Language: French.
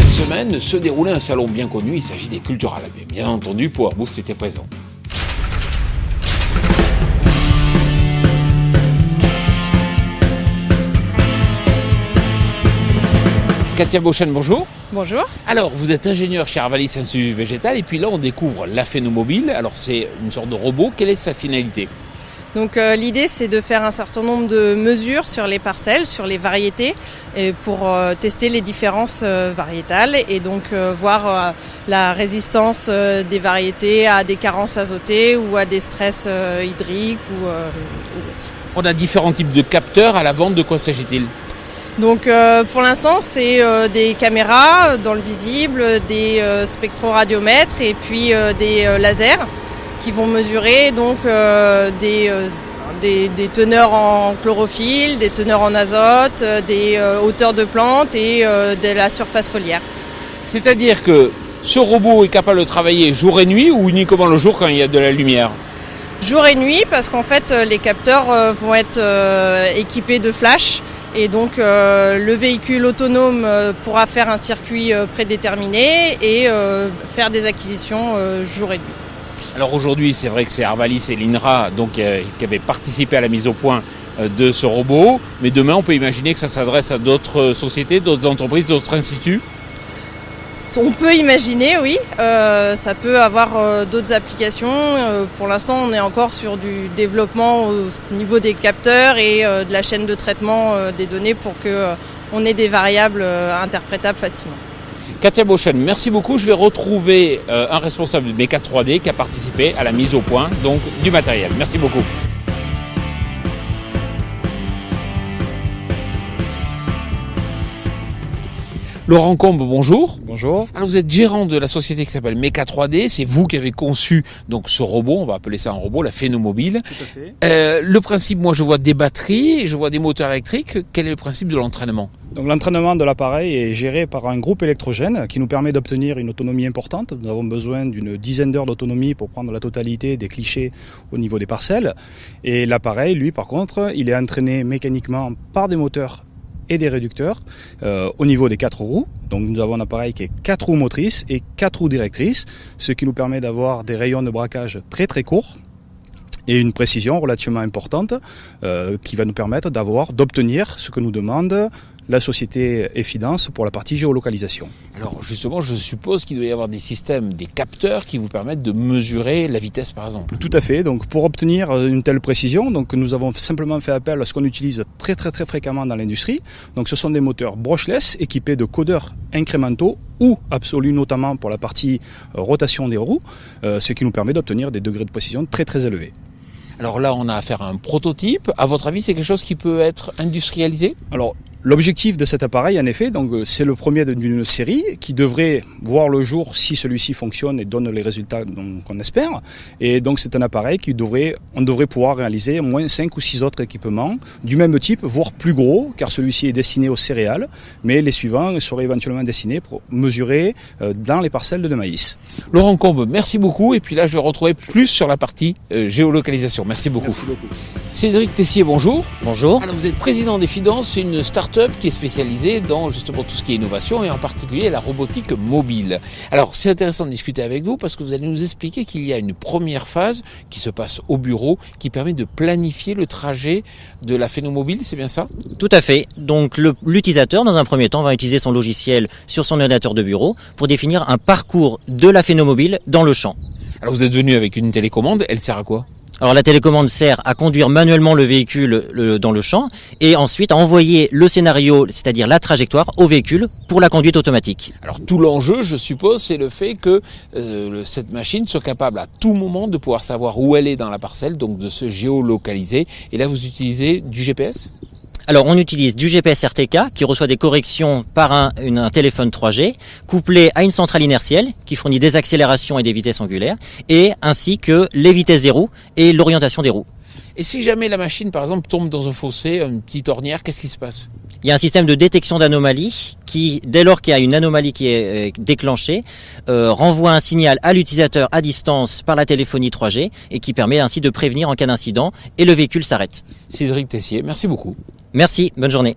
Cette semaine se déroulait un salon bien connu, il s'agit des Culturales. Mais bien entendu, PowerBoost était présent. Katia Beauchesne, bonjour. Bonjour. Alors, vous êtes ingénieur chez Arvalis Institut Végétal et puis là, on découvre la Phénomobile. Alors, c'est une sorte de robot. Quelle est sa finalité ? Donc l'idée c'est de faire un certain nombre de mesures sur les parcelles, sur les variétés, et pour tester les différences variétales et donc voir la résistance des variétés à des carences azotées ou à des stress hydriques ou autres. On a différents types de capteurs à la vente. De quoi s'agit-il ? Donc pour l'instant c'est des caméras dans le visible, des spectroradiomètres et puis des lasers qui vont mesurer donc des teneurs en chlorophylle, des teneurs en azote, des hauteurs de plantes et de la surface foliaire. C'est-à-dire que ce robot est capable de travailler jour et nuit ou uniquement le jour quand il y a de la lumière ? Jour et nuit parce qu'en fait les capteurs vont être équipés de flash et donc le véhicule autonome pourra faire un circuit prédéterminé et faire des acquisitions jour et nuit. Alors aujourd'hui, c'est vrai que c'est Arvalis et l'INRA qui avaient participé à la mise au point de ce robot. Mais demain, on peut imaginer que ça s'adresse à d'autres sociétés, d'autres entreprises, d'autres instituts. On peut imaginer, oui. Ça peut avoir d'autres applications. Pour l'instant, on est encore sur du développement au niveau des capteurs et de la chaîne de traitement des données pour qu'on ait des variables interprétables facilement. Katia Beauchesne, merci beaucoup. Je vais retrouver un responsable de Méca 3D qui a participé à la mise au point donc, du matériel. Merci beaucoup. Laurent Combe, bonjour. Bonjour. Alors vous êtes gérant de la société qui s'appelle Méca 3D. C'est vous qui avez conçu donc ce robot, on va appeler ça un robot, la Phénomobile. Tout à fait. Le principe, moi je vois des batteries, je vois des moteurs électriques. Quel est le principe de l'entraînement ? Donc l'entraînement de l'appareil est géré par un groupe électrogène qui nous permet d'obtenir une autonomie importante. Nous avons besoin d'une dizaine d'heures d'autonomie pour prendre la totalité des clichés au niveau des parcelles. Et l'appareil, lui, par contre, il est entraîné mécaniquement par des moteurs et des réducteurs au niveau des 4 roues. Donc nous avons un appareil qui est 4 roues motrices et 4 roues directrices, ce qui nous permet d'avoir des rayons de braquage très très courts et une précision relativement importante qui va nous permettre d'obtenir ce que nous demande la société Efidance pour la partie géolocalisation. Alors justement, je suppose qu'il doit y avoir des systèmes, des capteurs qui vous permettent de mesurer la vitesse par exemple. Tout à fait. Donc pour obtenir une telle précision, donc nous avons simplement fait appel à ce qu'on utilise très fréquemment dans l'industrie. Donc ce sont des moteurs brushless équipés de codeurs incrémentaux ou absolus, notamment pour la partie rotation des roues, ce qui nous permet d'obtenir des degrés de précision très élevés. Alors là, on a affaire à un prototype. À votre avis, c'est quelque chose qui peut être industrialisé ? Alors, l'objectif de cet appareil, en effet, donc, c'est le premier d'une série qui devrait voir le jour si celui-ci fonctionne et donne les résultats qu'on espère. Et donc, c'est un appareil on devrait pouvoir réaliser au moins 5 ou 6 autres équipements du même type, voire plus gros, car celui-ci est destiné aux céréales, mais les suivants seraient éventuellement destinés pour mesurer dans les parcelles de maïs. Laurent Combe, merci beaucoup. Et puis là, je vais retrouver plus sur la partie géolocalisation. Merci beaucoup. Merci beaucoup. Cédric Tessier, bonjour. Bonjour. Alors, vous êtes président d'Efidance, c'est une start-up qui est spécialisée dans justement tout ce qui est innovation et en particulier la robotique mobile. Alors, c'est intéressant de discuter avec vous parce que vous allez nous expliquer qu'il y a une première phase qui se passe au bureau qui permet de planifier le trajet de la Phénomobile, c'est bien ça ? Tout à fait. Donc l'utilisateur, dans un premier temps, va utiliser son logiciel sur son ordinateur de bureau pour définir un parcours de la Phénomobile dans le champ. Alors, vous êtes venu avec une télécommande, elle sert à quoi ? Alors la télécommande sert à conduire manuellement le véhicule dans le champ et ensuite à envoyer le scénario, c'est-à-dire la trajectoire, au véhicule pour la conduite automatique. Alors tout l'enjeu, je suppose, c'est le fait que cette machine soit capable à tout moment de pouvoir savoir où elle est dans la parcelle, donc de se géolocaliser. Et là, vous utilisez du GPS ? Alors on utilise du GPS RTK qui reçoit des corrections par un téléphone 3G couplé à une centrale inertielle qui fournit des accélérations et des vitesses angulaires et ainsi que les vitesses des roues et l'orientation des roues. Et si jamais la machine par exemple tombe dans un fossé, une petite ornière, qu'est-ce qui se passe ? Il y a un système de détection d'anomalies qui, dès lors qu'il y a une anomalie qui est déclenchée, renvoie un signal à l'utilisateur à distance par la téléphonie 3G et qui permet ainsi de prévenir en cas d'incident et le véhicule s'arrête. Cédric Tessier, merci beaucoup. Merci, bonne journée.